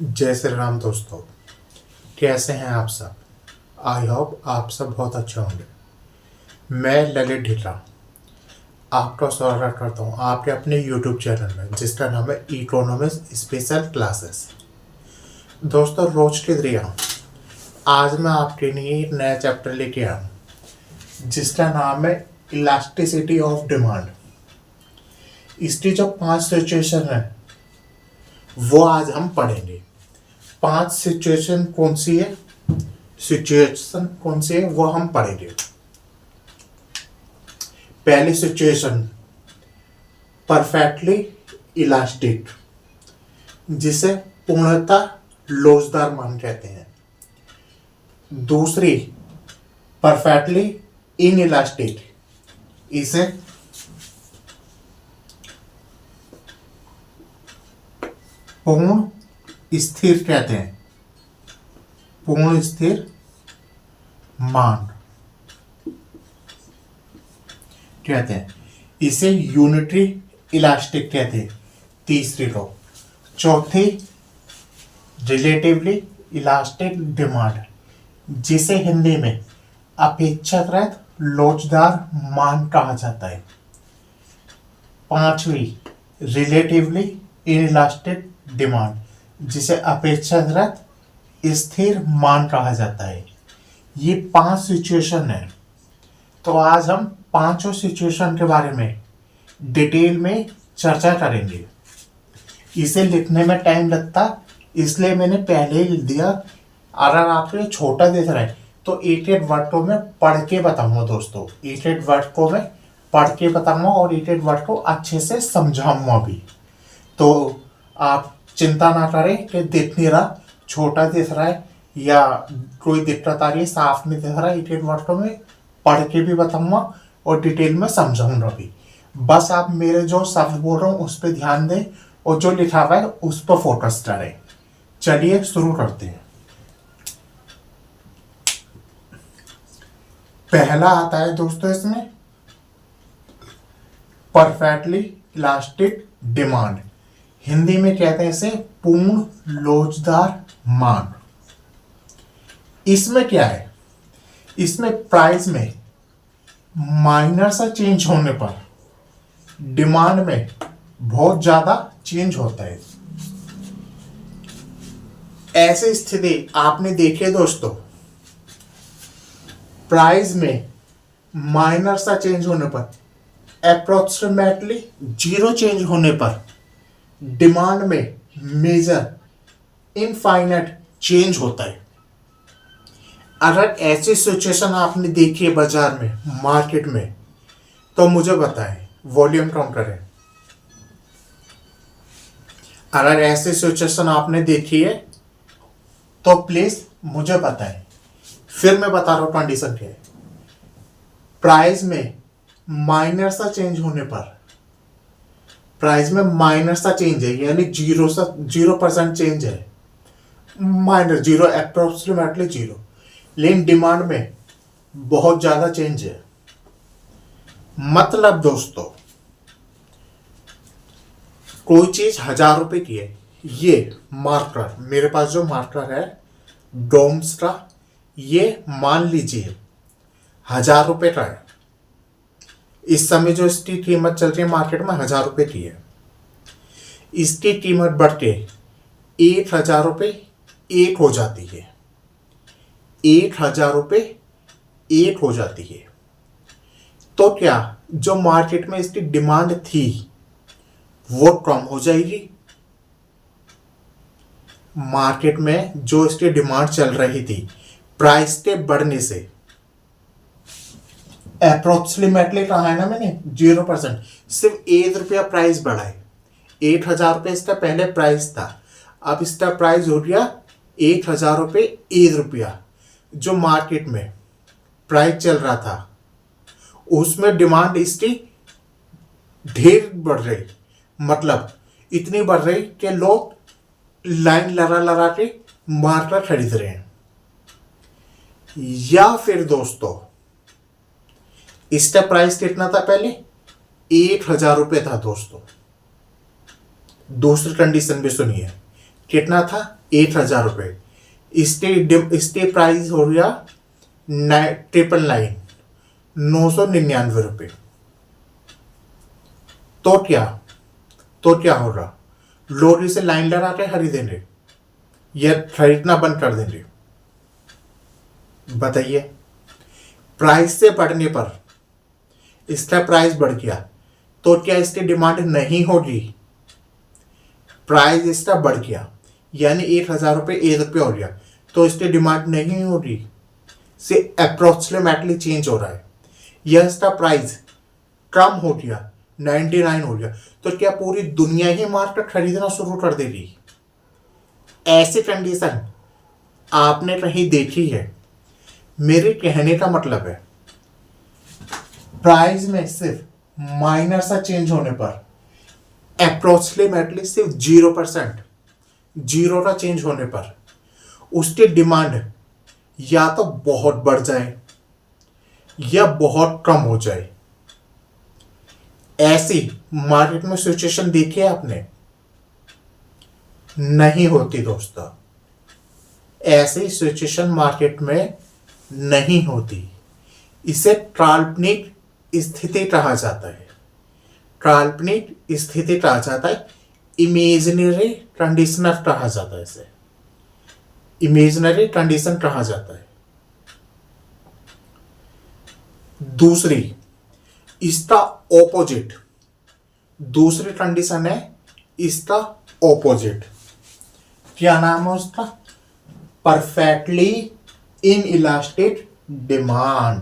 जय श्री राम दोस्तों। कैसे हैं आप सब? आई होप आप सब बहुत अच्छे होंगे। मैं ललित ढिल्ला आपका स्वागत करता हूं आपके अपने यूट्यूब चैनल में जिसका नाम है इकोनॉमिक्स स्पेशल क्लासेस। दोस्तों, रोज की तरह आज मैं आपके लिए एक नया चैप्टर लेके आया हूं जिसका नाम है इलास्टिसिटी ऑफ डिमांड। इसकी जो 5 सिचुएशन है वो आज हम पढ़ेंगे। 5 सिचुएशन कौन सी है वो हम पढ़ेंगे। पहली सिचुएशन परफेक्टली इलास्टिक, जिसे पूर्णतः लोचदार मान कहते हैं। दूसरी परफेक्टली इन इलास्टिक, इसे पूर्ण स्थिर कहते हैं। पूर्ण स्थिर मान कहते हैं। इसे यूनिटरी इलास्टिक कहते हैं। तीसरी रो। चौथी रिलेटिवली इलास्टिक डिमांड, जिसे हिंदी में अपेक्षाकृत लोचदार मान कहा जाता है। पांचवी रिलेटिवली इनइलास्टिक डिमांड, जिसे अपेक्षाकृत स्थिर मान कहा जाता है। ये 5 सिचुएशन है। तो आज हम पांचों सिचुएशन के बारे में डिटेल में चर्चा करेंगे। इसे लिखने में टाइम लगता, इसलिए मैंने पहले ही लिख दिया। अगर आपको ये छोटा दिख रहा है तो एक वर्ड को मैं पढ़ के बताऊंगा। दोस्तों, एक वर्ड को मैं पढ़ के बताऊंगा और एक वर्ड को अच्छे से समझाऊंगा भी। तो आप चिंता ना करें कि दिख नहीं रहा, छोटा दिख रहा है या कोई दिक्कत आ रही है, साफ नहीं दिख रहा है। एक वर्ड को मैं पढ़ के भी बताऊंगा और डिटेल में समझाऊंगा भी। बस आप मेरे जो शब्द बोल रहा हूँ उस पर ध्यान दें और जो लिखा हुआ है उस पर फोकस करें। चलिए शुरू करते हैं। पहला आता है दोस्तों इसमें परफेक्टली इलास्टिक डिमांड। हिंदी में कहते हैं इसे पूर्ण लोचदार मान। इसमें क्या है? इसमें प्राइस में माइनर सा चेंज होने पर डिमांड में बहुत ज्यादा चेंज होता है। ऐसी स्थिति आपने देखी है दोस्तों। प्राइस में माइनर सा चेंज होने पर, अप्रोक्सीमेटली 0 चेंज होने पर डिमांड में मेजर इनफाइनाइट चेंज होता है। अगर ऐसी सिचुएशन आपने देखी है बाजार में, मार्केट में, तो मुझे बताएं, वॉल्यूम कम करें। अगर ऐसी सिचुएशन आपने देखी है तो प्लीज मुझे बताएं। फिर मैं बता रहा हूं कंडीशन क्या है। प्राइस में माइनर सा चेंज होने पर, प्राइस में माइनर सा चेंज है यानी 0% चेंज है। Minor 0, approximately 0। लेकिन डिमांड में बहुत ज्यादा चेंज है। मतलब दोस्तों, कोई चीज 1000 रुपए की है। ये मार्कर, मेरे पास जो मार्कर है डोम्स का, ये मान लीजिए 1000 रुपए का है। इस समय जो इसकी कीमत चल रही है मार्केट में 1000 रुपए की है। इसकी कीमत बढ़ के 1000 रुपए एक हो जाती है। 1000 रुपए एक हो जाती है। तो क्या जो मार्केट में इसकी डिमांड थी वो कम हो जाएगी? मार्केट में जो इसकी डिमांड चल रही थी प्राइस के बढ़ने से, अप्रोक्सीमेटली कहा है ना मैंने 0%, सिर्फ 1 रुपया प्राइस बढ़ा है। 1000 रुपये इसका पहले प्राइस था, अब इसका प्राइस हो गया 1000 रुपये 1 रुपया। जो मार्केट में प्राइस चल रहा था उसमें डिमांड इसकी ढेर बढ़ रही, मतलब इतनी बढ़ रही कि लोग लाइन लगा के मार्केट खरीद रहे हैं। या फिर दोस्तों, इसका प्राइस कितना था पहले? 1000 रुपये था दोस्तों। दूसरी कंडीशन भी सुनिए, कितना था 8,000 रुपये, इसके प्राइस हो गया 999 रुपये। तो क्या होगा, लोग इसे लाइन लगा के खरीदेंगे या खरीदना बंद कर देंगे? बताइए। प्राइस से बढ़ने पर इसका प्राइस बढ़ गया तो क्या इसकी डिमांड नहीं होगी? प्राइस इसका बढ़ गया यानी 8,000 रुपये 1 रुपये हो गया तो इसकी डिमांड नहीं होगी, से अप्रोक्सीमेटली चेंज हो रहा है। यह इसका प्राइस कम हो गया 99 हो गया तो क्या पूरी दुनिया ही मार्केट खरीदना शुरू कर देगी? ऐसी कंडीशन आपने कहीं देखी है? मेरे कहने का मतलब है प्राइस में सिर्फ माइनर सा चेंज होने पर अप्रोक्सीमेटली सिर्फ 0%, जीरो का चेंज होने पर उसकी डिमांड या तो बहुत बढ़ जाए या बहुत कम हो जाए। ऐसी मार्केट में सिचुएशन देखी है आपने? नहीं होती दोस्तों, ऐसी सिचुएशन मार्केट में नहीं होती। इसे काल्पनिक स्थिति कहा जाता है, काल्पनिक स्थिति कहा जाता है, इमेजिनरी कंडीशनर कहा जाता है, इसे इमेजिनरी कंडीशन कहा जाता है। दूसरी, इसका ऑपोजिट, दूसरी कंडीशन है इसका ऑपोजिट। क्या नाम है उसका? Perfectly inelastic demand.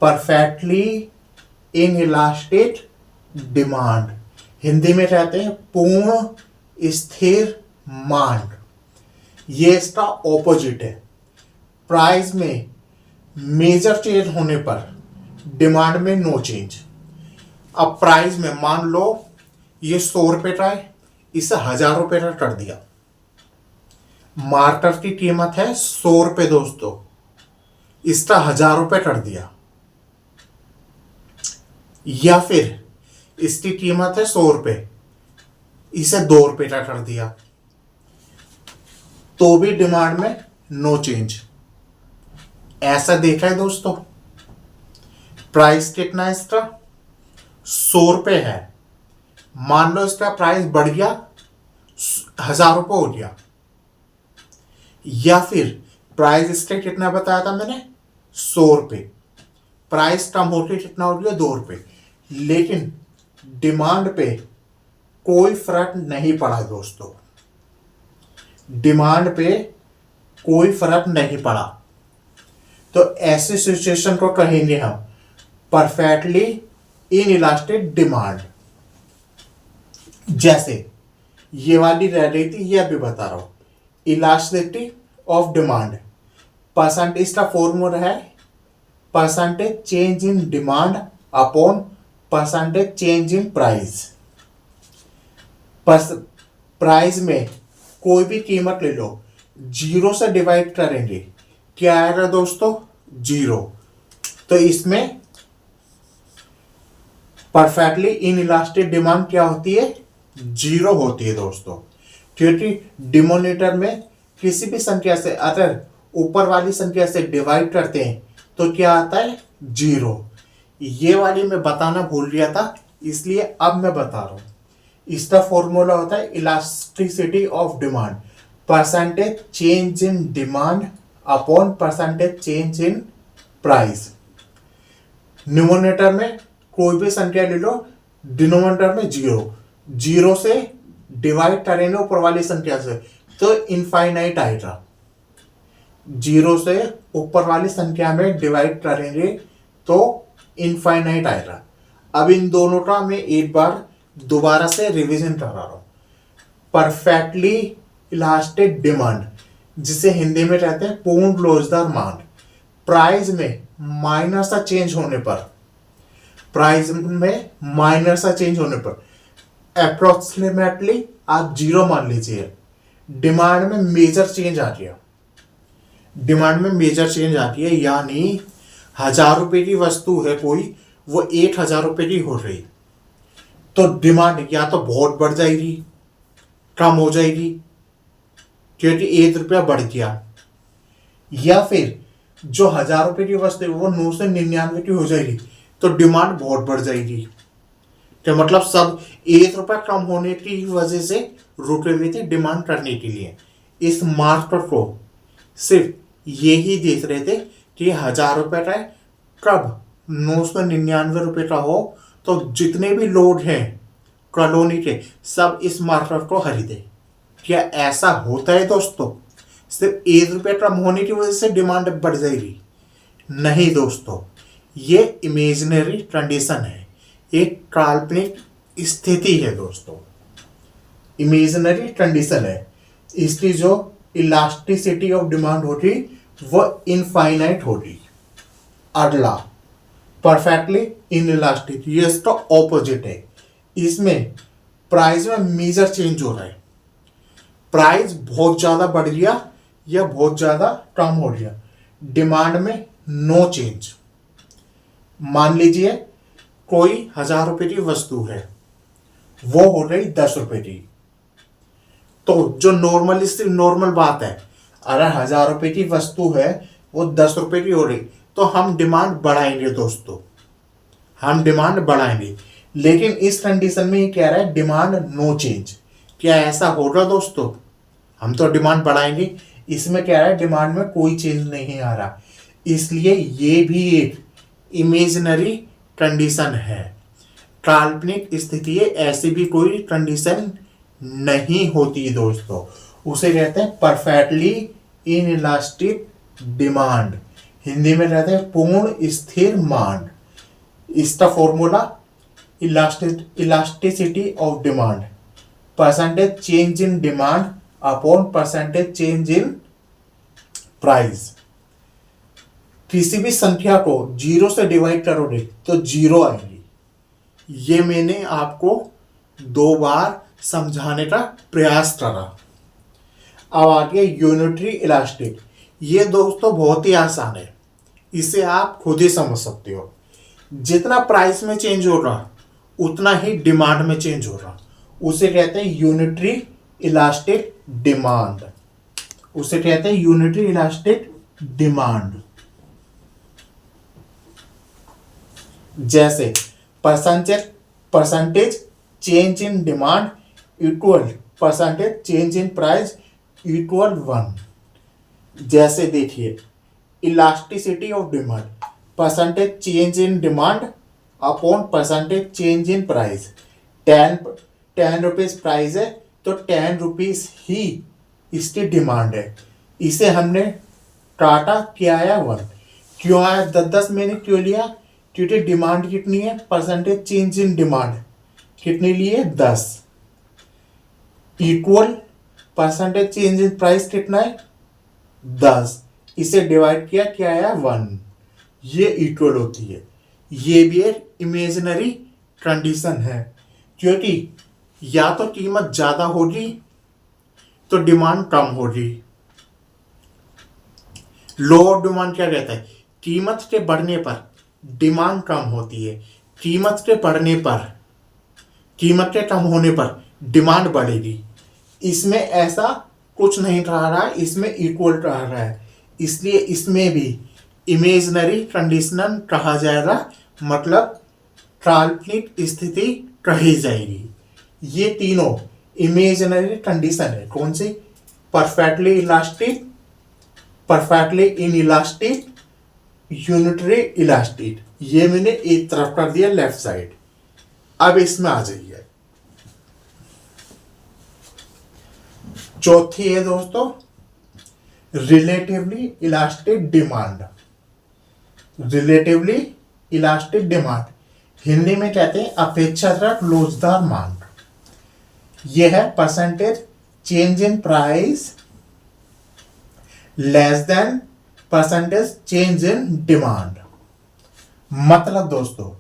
Perfectly inelastic demand Hindi में कहते हैं पूर्ण स्थिर मांग। ये इसका ऑपोजिट है। प्राइस में मेजर चेंज होने पर डिमांड में नो चेंज। अब प्राइस में मान लो ये 100 रुपये का है, इसे 1,000 रुपये का कर दिया। मार्केट की कीमत है 100 रुपये दोस्तों, इसका 1,000 रुपये कर दिया। या फिर इसकी कीमत है 100 रुपये, इसे 2 रुपये का कर दिया, तो भी डिमांड में नो चेंज। ऐसा देखा है दोस्तों? प्राइस कितना है इसका? 100 रुपये है। मान लो इसका प्राइस बढ़ गया 1,000 रुपये हो गया। या फिर प्राइस इसका कितना बताया था मैंने? 100 रुपये। प्राइस कम होकर कितना हो गया? 2 रुपये। लेकिन डिमांड पे कोई फर्क नहीं पड़ा दोस्तों, डिमांड पे कोई फर्क नहीं पड़ा। तो ऐसी सिचुएशन को कहेंगे हम परफेक्टली इनइलास्टिक डिमांड। जैसे ये वाली रह रही थी, ये अभी बता रहा हूं, इलास्टिसिटी ऑफ डिमांड। परसेंटेज का फॉर्मूला है percentage change in demand upon percentage change in price. Price में कोई भी कीमत ले लो, 0 से डिवाइड करेंगे, क्या आएगा दोस्तों? 0। तो इसमें परफेक्टली इनइलास्टिक डिमांड क्या होती है? 0 होती है दोस्तों, क्योंकि डिनोमिनेटर में किसी भी संख्या से अगर ऊपर वाली संख्या से डिवाइड करते हैं तो क्या आता है? 0। ये वाली मैं बताना भूल गया था, इसलिए अब मैं बता रहा हूं। इसका फॉर्मूला होता है elasticity of demand, percentage change in demand upon percentage change in price. Numerator में कोई भी संख्या ले लो, डिनोमिनेटर में 0 से डिवाइड करेंगे ऊपर वाली संख्या से तो इनफाइनाइट आएगा। 0 से ऊपर वाली संख्या में डिवाइड करेंगे तो इनफाइनाइट आएगा। अब इन दोनों का मैं एक बार दोबारा से रिवीजन करा रहा हूं। परफेक्टली इलास्टिक डिमांड, जिसे हिंदी में कहते हैं पूर्ण लोचदार मांग। प्राइस में माइनर सा चेंज होने पर, प्राइस में माइनर सा चेंज होने पर अप्रोक्सीमेटली आप 0 मान लीजिए, डिमांड में मेजर चेंज आ गया। डिमांड में मेजर चेंज आती है, यानी 1,000 रुपये की वस्तु है कोई, वो 1,000 रुपये की हो रही, तो डिमांड या तो बहुत बढ़ जाएगी, कम हो जाएगी, क्योंकि 1 रुपया बढ़ गया, या फिर जो 1000 रुपये की वस्तु है वो 999 की हो जाएगी तो डिमांड बहुत बढ़ जाएगी। तो मतलब सब 1 रुपया कम होने की वजह से रुके हुए थे डिमांड करने के लिए। इस मार्केट को सिर्फ यही देख रहे थे कि 1000 रुपये का है, कब 999 रुपये का हो तो जितने भी लोग हैं कॉलोनी के सब इस मार्केट को खरीदे। क्या ऐसा होता है दोस्तों? सिर्फ 1 रुपया कम होने की वजह से डिमांड बढ़ जाएगी? नहीं दोस्तों, ये इमेजिनरी कंडीशन है, एक काल्पनिक स्थिति है दोस्तों, इमेजिनरी कंडीशन है। इसकी जो इलास्टिसिटी ऑफ डिमांड होगी वो इनफाइनाइट होगी। अगला परफेक्टली इनइलास्टिक, ये इसका ऑपोजिट है। इसमें प्राइस में मेजर चेंज हो रहा है, प्राइस बहुत ज्यादा बढ़ गया या बहुत ज्यादा कम हो गया, डिमांड में नो चेंज। मान लीजिए कोई 1000 रुपये की वस्तु है, वो हो रही 10 रुपये की, तो जो नॉर्मल बात है, अगर 1000 रुपये की वस्तु है वो 10 रुपये की हो रही तो हम डिमांड बढ़ाएंगे दोस्तों, हम डिमांड बढ़ाएंगे। लेकिन इस कंडीशन में ये कह रहा है डिमांड नो चेंज। क्या ऐसा होगा दोस्तों? हम तो डिमांड बढ़ाएंगे, इसमें कह रहा है डिमांड में कोई चेंज नहीं आ रहा, इसलिए ये भी एक इमेजिनरी कंडीशन है, काल्पनिक स्थिति है। ऐसी भी कोई कंडीशन नहीं होती दोस्तों, उसे कहते हैं परफेक्टली इनइलास्टिक डिमांड, हिंदी में कहते हैं पूर्ण स्थिर मांग। इसका formula elasticity of demand, percentage change in demand upon percentage change in price. किसी भी संख्या को 0 से डिवाइड करोगे तो 0 आएगी। ये मैंने आपको 2 बार समझाने का प्रयास करा। अब आगे यूनिटरी इलास्टिक, ये दोस्तों बहुत ही आसान है, इसे आप खुद ही समझ सकते हो। जितना प्राइस में चेंज हो रहा उतना ही डिमांड में चेंज हो रहा, उसे कहते हैं यूनिटरी इलास्टिक डिमांड, उसे कहते हैं यूनिटरी इलास्टिक डिमांड। जैसे percentage change in demand equal percentage change in price equal 1। जैसे देखिए elasticity of demand, percentage change in demand upon percentage change in price. 10 rupees price है तो 10 रुपीज ही इसकी demand है। इसे हमने काटा, क्या आया 1। क्यों आया 10 मैंने क्यों लिया? क्योंकि डिमांड कितनी है, परसेंटेज चेंज इन डिमांड कितनी लिए 10, equal percentage change in price कितना है 10, इसे डिवाइड किया, क्या आया 1, ये इक्वल होती है। ये भी एक इमेजिनरी कंडीशन है, क्योंकि या तो कीमत ज्यादा होगी तो डिमांड कम होगी। लोअर डिमांड क्या कहता है? कीमत के बढ़ने पर डिमांड कम होती है, कीमत के बढ़ने पर, कीमत के कम होने पर डिमांड बढ़ेगी। इसमें ऐसा कुछ नहीं रह रहा है, इसमें इक्वल रह रहा है, इसलिए इसमें भी इमेजिनरी कंडीशन कहा जाएगा, मतलब काल्पनिक स्थिति कही जाएगी। ये तीनों इमेजिनरी कंडीशन है। कौन सी? Perfectly elastic, perfectly inelastic, unitary elastic. ये मैंने एक तरफ कर दिया लेफ्ट साइड। अब इसमें आ जाइए, चौथी है दोस्तों relatively elastic demand. Relatively elastic demand Hindi में कहते हैं अपेक्षाकृत लोचदार मांग। यह है percentage change in price less than percentage change in demand. मतलब दोस्तों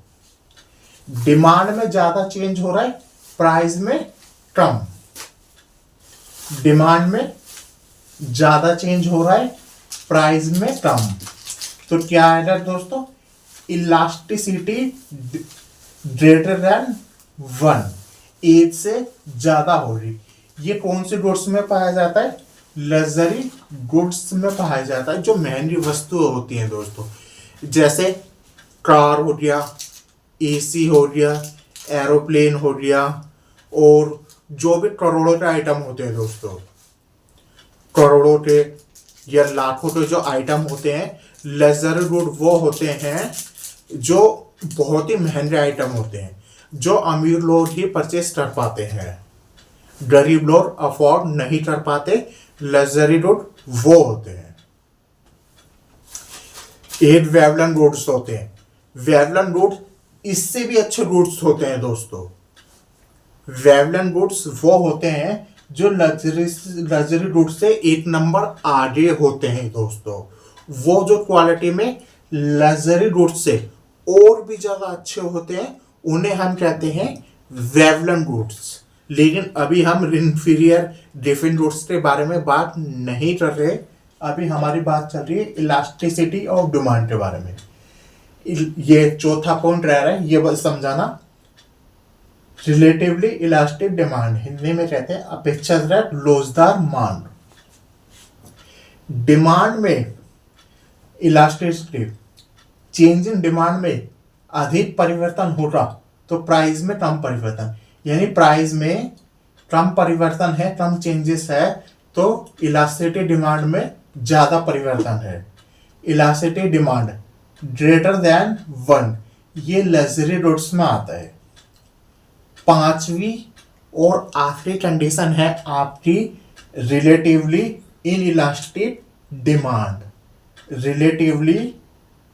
डिमांड में ज्यादा चेंज हो रहा है, प्राइस में कम। डिमांड में ज्यादा चेंज हो रहा है, प्राइस में कम। तो क्या आएगा दोस्तों? इलास्टिसिटी ग्रेटर देन 1, 1 से ज्यादा हो रही। ये कौन से डोट्स में पाया जाता है? लग्जरी गुड्स में पाया जाता है, जो महंगी वस्तुएं होती हैं दोस्तों, जैसे कार हो गया, एसी हो गया, एरोप्लेन हो गया, और जो भी करोड़ों के आइटम होते हैं दोस्तों, करोड़ों के या लाखों के जो आइटम होते हैं, लग्जरी गुड वो होते हैं जो बहुत ही महंगे आइटम होते हैं, जो अमीर लोग ही परचेस कर पाते हैं, गरीब लोग अफोर्ड नहीं कर पाते। लग्जरी गुड वो होते हैं। एक वेवलन गुड्स होते हैं। वेवलन गुड्स इससे भी अच्छे गुड्स होते हैं दोस्तों। वेवलन गुड्स वो होते हैं जो लग्जरी गुड्स से एक नंबर आगे होते हैं दोस्तों। वो जो क्वालिटी में लग्जरी गुड्स से और भी ज्यादा अच्छे होते हैं, उन्हें हम कहते हैं वेवलन गुड्स। लेकिन अभी हम इंफीरियर डिफरेंट गुड्स के बारे में बात नहीं कर रहे। अभी हमारी बात चल रही है इलास्टिसिटी ऑफ डिमांड के बारे में। ये चौथा पॉइंट रह रहा है, ये बस समझाना। रिलेटिवली इलास्टिक डिमांड, हिंदी में कहते हैं अपेक्षाकृत लोचदार मांग। डिमांड में इलास्टिसिटी, चेंज इन डिमांड में अधिक परिवर्तन होगा तो प्राइस में कम परिवर्तन, यानी प्राइस में कम परिवर्तन है, कम चेंजेस है, तो इलास्टिसिटी डिमांड में ज्यादा परिवर्तन है। इलास्टिसिटी डिमांड ग्रेटर देन 1, ये लग्जरी गुड्स में आता है। पांचवी और आखिरी कंडीशन है आपकी relatively in elastic demand. Relatively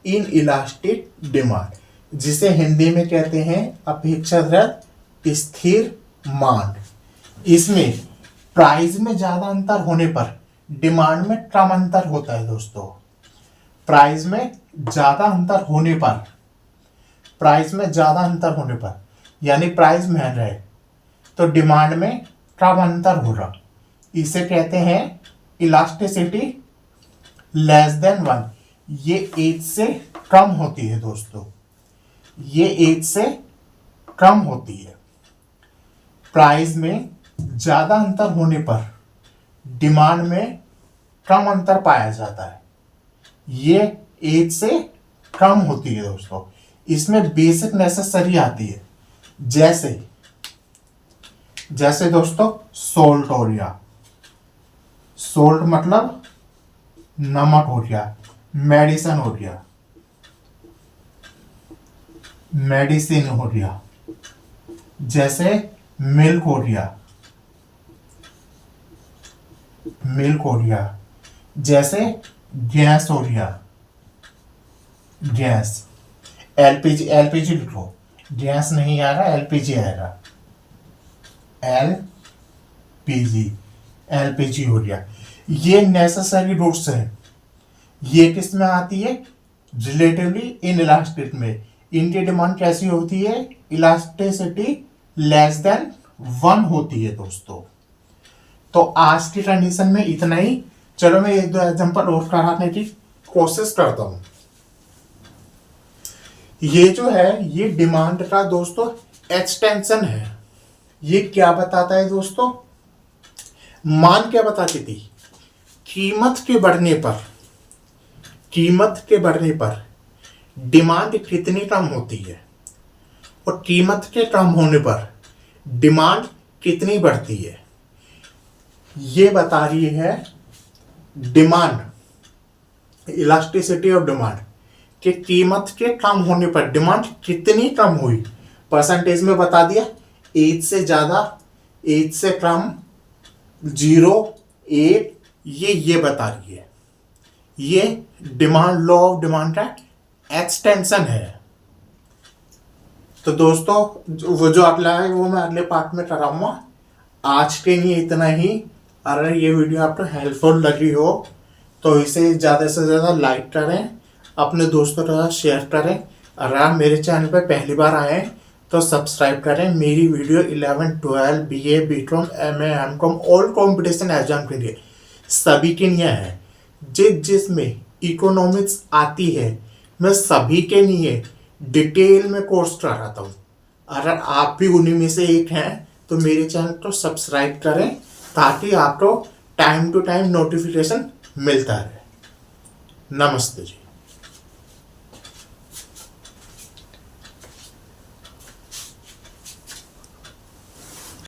in elastic demand, जिसे हिंदी में कहते हैं अपेक्षाकृत स्थिर मांग। इसमें प्राइस में ज्यादा अंतर होने पर डिमांड में कम अंतर होता है दोस्तों। प्राइस में ज्यादा अंतर होने पर, प्राइस में ज्यादा अंतर होने पर, यानी प्राइस महंगा है तो डिमांड में कम अंतर होगा। इसे कहते हैं इलास्टिसिटी लेस देन 1। ये 1 से कम होती है दोस्तों, ये 1 से कम होती है। प्राइस में ज्यादा अंतर होने पर डिमांड में कम अंतर पाया जाता है। ये 1 से कम होती है दोस्तों। इसमें बेसिक नेसेसरी आती है, जैसे दोस्तों सोल्ट हो गया, सोल्ट मतलब नमक हो गया, मेडिसिन हो गया, मेडिसिन हो गया, जैसे मिल्क हो गया, मिल्क हो गया, जैसे गैस हो गया, गैस, एलपीजी, एलपीजी लिखो, गैस नहीं आएगा, एलपीजी आएगा, एलपीजी, एलपीजी हो गया। ये नेसेसरी गुड्स है। ये किस में आती है? रिलेटिवली इन इलास्टिक में। इनकी डिमांड कैसी होती है? इलास्टिसिटी लेस देन 1 होती है दोस्तों। तो आज की कंडीशन में इतना ही। चलो मैं 1-2 एग्जांपल और कराने की कोशिश करता हूं। ये जो है, ये डिमांड का दोस्तों एक्सटेंशन है। ये क्या बताता है दोस्तों? मान क्या बताती थी? कीमत के बढ़ने पर, कीमत के बढ़ने पर डिमांड कितनी कम होती है और कीमत के कम होने पर डिमांड कितनी बढ़ती है। ये बता रही है डिमांड, इलास्टिसिटी ऑफ डिमांड, कि कीमत के कम होने पर डिमांड कितनी कम हुई। परसेंटेज में बता दिया, 1 से ज्यादा, 1 से कम, 0, 1, ये बता रही है। ये डिमांड, लॉ ऑफ डिमांड का एक्सटेंशन है। तो दोस्तों वो जो अगला है वो मैं अगले पार्ट में कराऊंगा। आज के लिए इतना ही। अगर ये वीडियो आपको हेल्पफुल लगी हो तो इसे ज़्यादा से ज़्यादा लाइक करें, अपने दोस्तों के साथ शेयर करें। अगर आप मेरे चैनल पर पहली बार आए हैं तो सब्सक्राइब करें। मेरी video 11, 12, BA, BCom, MA, MCom all competition exam के लिए सभी के लिए है। जिसमें इकोनॉमिक्स आती है, मैं सभी के लिए डिटेल में कोर्स कराता हूँ। अगर आप भी उन्हीं में से एक हैं तो मेरे चैनल को सब्सक्राइब करें ताकि आपको टाइम टू टाइम नोटिफिकेशन मिलता रहे। नमस्ते जी।